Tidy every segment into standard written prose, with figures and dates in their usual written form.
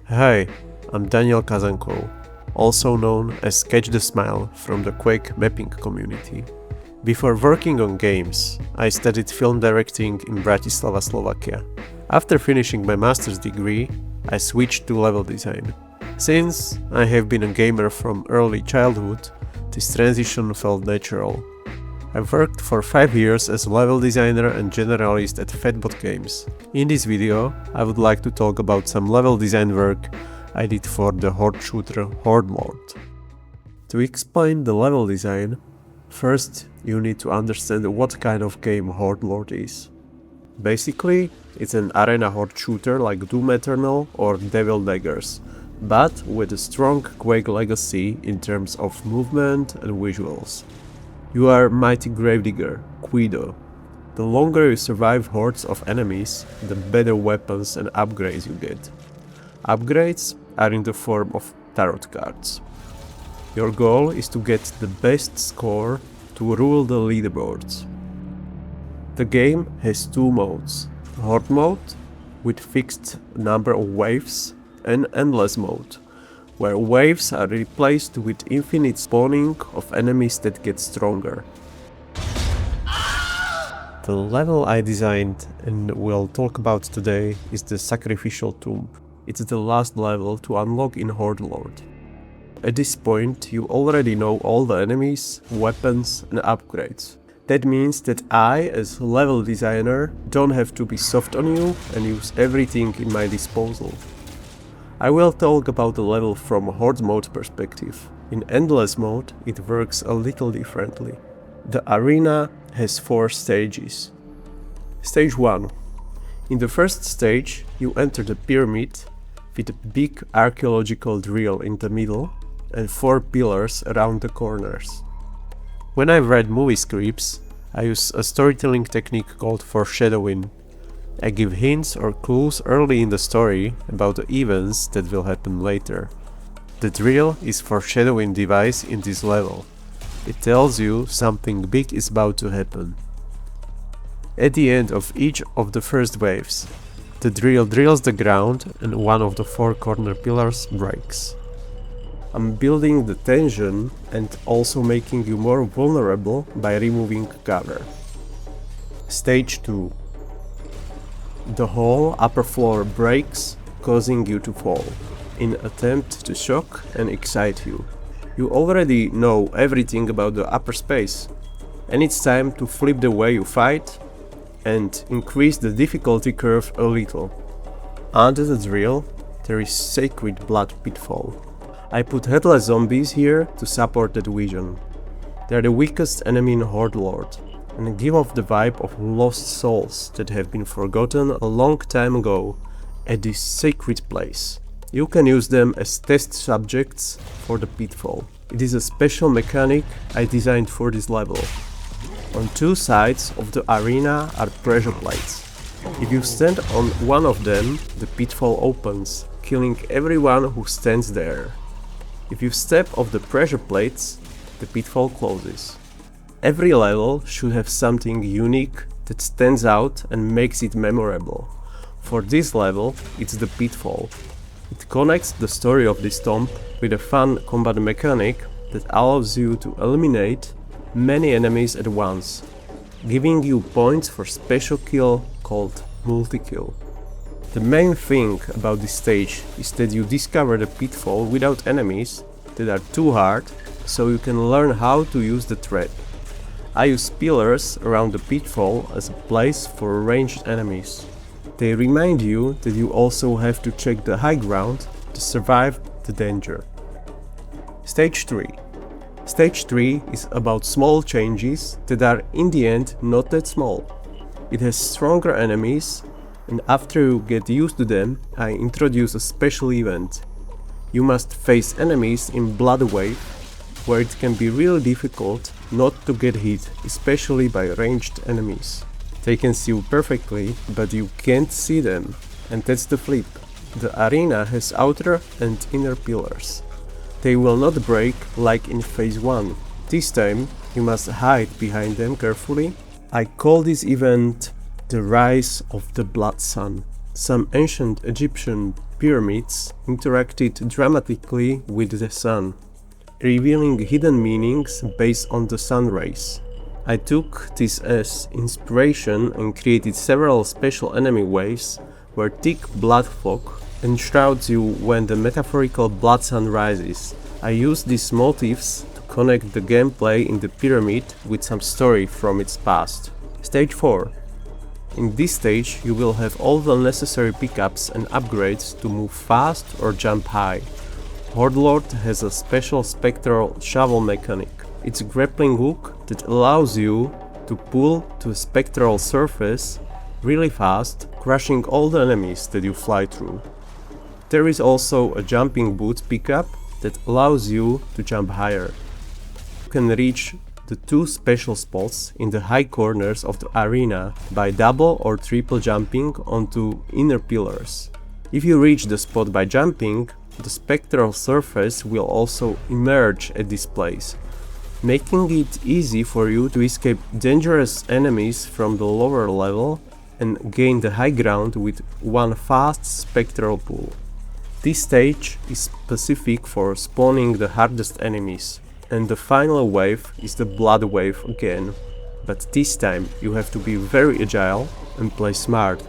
Hi, I'm Daniel Kazanko, also known as Sketch the Smile from the Quake mapping community. Before working on games, I studied film directing in Bratislava, Slovakia. After finishing my master's degree, I switched to level design. Since I have been a gamer from early childhood, this transition felt natural. I worked for 5 years as a level designer and generalist at Fatbot Games. In this video, I would like to talk about some level design work I did for the horde shooter Hordelord. To explain the level design, first you need to understand what kind of game Hordelord is. Basically, it's an arena horde shooter like Doom Eternal or Devil Daggers, but with a strong Quake legacy in terms of movement and visuals. You are Mighty Gravedigger, Guido. The longer you survive hordes of enemies, the better weapons and upgrades you get. Upgrades are in the form of tarot cards. Your goal is to get the best score to rule the leaderboards. The game has two modes: Horde mode, with fixed number of waves, and Endless mode, where waves are replaced with infinite spawning of enemies that get stronger. The level I designed and will talk about today is the Sacrificial Tomb. It's the last level to unlock in Hordelord. At this point you already know all the enemies, weapons and upgrades. That means that I, as a level designer, don't have to be soft on you and use everything in my disposal. I will talk about the level from a Horde mode perspective. In Endless mode it works a little differently. The arena has 4 stages. Stage 1. In the first stage you enter the pyramid with a big archaeological drill in the middle and 4 pillars around the corners. When I've read movie scripts, I use a storytelling technique called foreshadowing. I give hints or clues early in the story about the events that will happen later. The drill is foreshadowing device in this level. It tells you something big is about to happen. At the end of each of the first waves, the drill drills the ground and one of the 4 corner pillars breaks. I'm building the tension and also making you more vulnerable by removing cover. Stage 2. The whole upper floor breaks, causing you to fall, in attempt to shock and excite you. You already know everything about the upper space, and it's time to flip the way you fight and increase the difficulty curve a little. Under the drill, there is Sacred Blood Pitfall. I put headless zombies here to support that vision. They are the weakest enemy in Hordelord, and give off the vibe of lost souls that have been forgotten a long time ago at this sacred place. You can use them as test subjects for the pitfall. It is a special mechanic I designed for this level. On 2 sides of the arena are pressure plates. If you stand on one of them, the pitfall opens, killing everyone who stands there. If you step off the pressure plates, the pitfall closes. Every level should have something unique that stands out and makes it memorable. For this level, it's the pitfall. It connects the story of this tomb with a fun combat mechanic that allows you to eliminate many enemies at once, giving you points for special kill called multi-kill. The main thing about this stage is that you discover the pitfall without enemies that are too hard, so you can learn how to use the thread. I use pillars around the pitfall as a place for ranged enemies. They remind you that you also have to check the high ground to survive the danger. Stage 3. Stage 3 is about small changes that are in the end not that small. It has stronger enemies, and after you get used to them, I introduce a special event. You must face enemies in Blood Wave, where it can be really difficult not to get hit, especially by ranged enemies. They can see you perfectly, but you can't see them, and that's the flip. The arena has outer and inner pillars. They will not break like in phase 1. This time you must hide behind them carefully. I call this event the Rise of the Blood Sun. Some ancient Egyptian pyramids interacted dramatically with the sun, revealing hidden meanings based on the sun rays. I took this as inspiration and created several special enemy waves where thick blood fog enshrouds you when the metaphorical blood sun rises. I used these motifs to connect the gameplay in the pyramid with some story from its past. Stage 4. In this stage you will have all the necessary pickups and upgrades to move fast or jump high. Hordelord has a special spectral shovel mechanic. It's a grappling hook that allows you to pull to a spectral surface really fast, crushing all the enemies that you fly through. There is also a jumping boot pickup that allows you to jump higher. You can reach the two special spots in the high corners of the arena by double or triple jumping onto inner pillars. If you reach the spot by jumping, the spectral surface will also emerge at this place, making it easy for you to escape dangerous enemies from the lower level and gain the high ground with one fast spectral pull. This stage is specific for spawning the hardest enemies, and the final wave is the blood wave again, but this time you have to be very agile and play smart,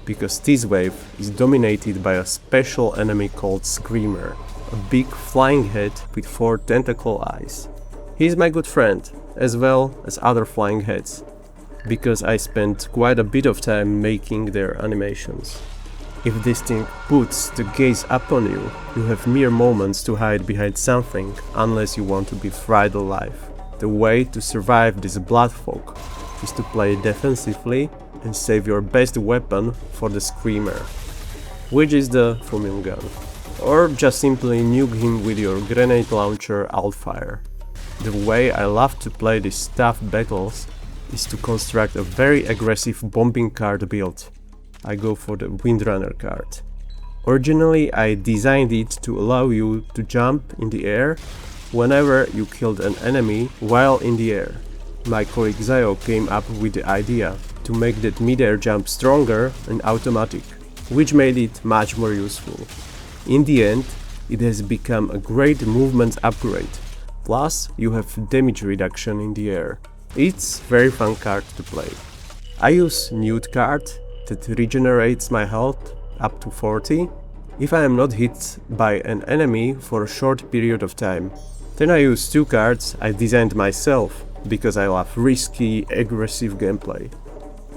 because this wave is dominated by a special enemy called Screamer, a big flying head with 4 tentacle eyes. He is my good friend, as well as other flying heads, because I spent quite a bit of time making their animations. If this thing puts the gaze upon you, you have mere moments to hide behind something, unless you want to be fried alive. The way to survive this blood fog is to play defensively and save your best weapon for the Screamer, which is the Fumium gun, or just simply nuke him with your grenade launcher Outfire. The way I love to play these tough battles is to construct a very aggressive bombing card build. I go for the Windrunner card. Originally I designed it to allow you to jump in the air whenever you killed an enemy while in the air. My colleague Zayo came up with the idea to make that mid-air jump stronger and automatic, which made it much more useful. In the end, it has become a great movement upgrade, plus you have damage reduction in the air. It's very fun card to play. I use Nude card that regenerates my health up to 40 if I am not hit by an enemy for a short period of time. Then I use 2 cards I designed myself because I love risky, aggressive gameplay.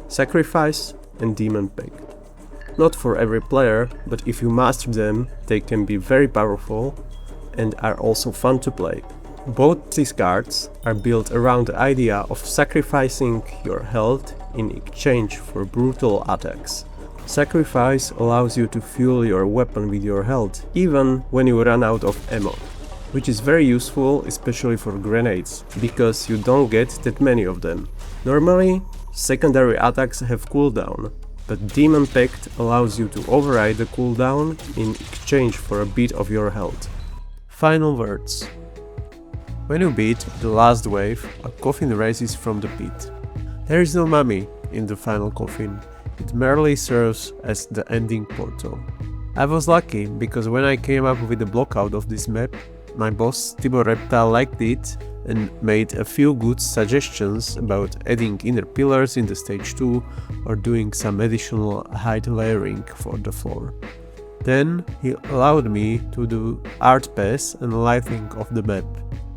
Sacrifice and Demon Pact. Not for every player, but if you master them, they can be very powerful and are also fun to play. Both these cards are built around the idea of sacrificing your health in exchange for brutal attacks. Sacrifice allows you to fuel your weapon with your health, even when you run out of ammo, which is very useful especially for grenades, because you don't get that many of them. Normally, secondary attacks have cooldown, but Demon Pact allows you to override the cooldown in exchange for a bit of your health. Final words. When you beat the last wave, a coffin raises from the pit. There is no mummy in the final coffin, it merely serves as the ending portal. I was lucky because when I came up with the blockout of this map, my boss Tibor Reptile liked it and made a few good suggestions about adding inner pillars in the stage 2 or doing some additional height layering for the floor. Then he allowed me to do art pass and lighting of the map.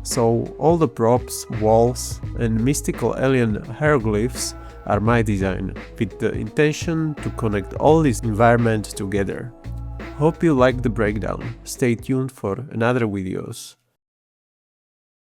So all the props, walls and mystical alien hieroglyphs are my design, with the intention to connect all this environment together. Hope you liked the breakdown. Stay tuned for another videos.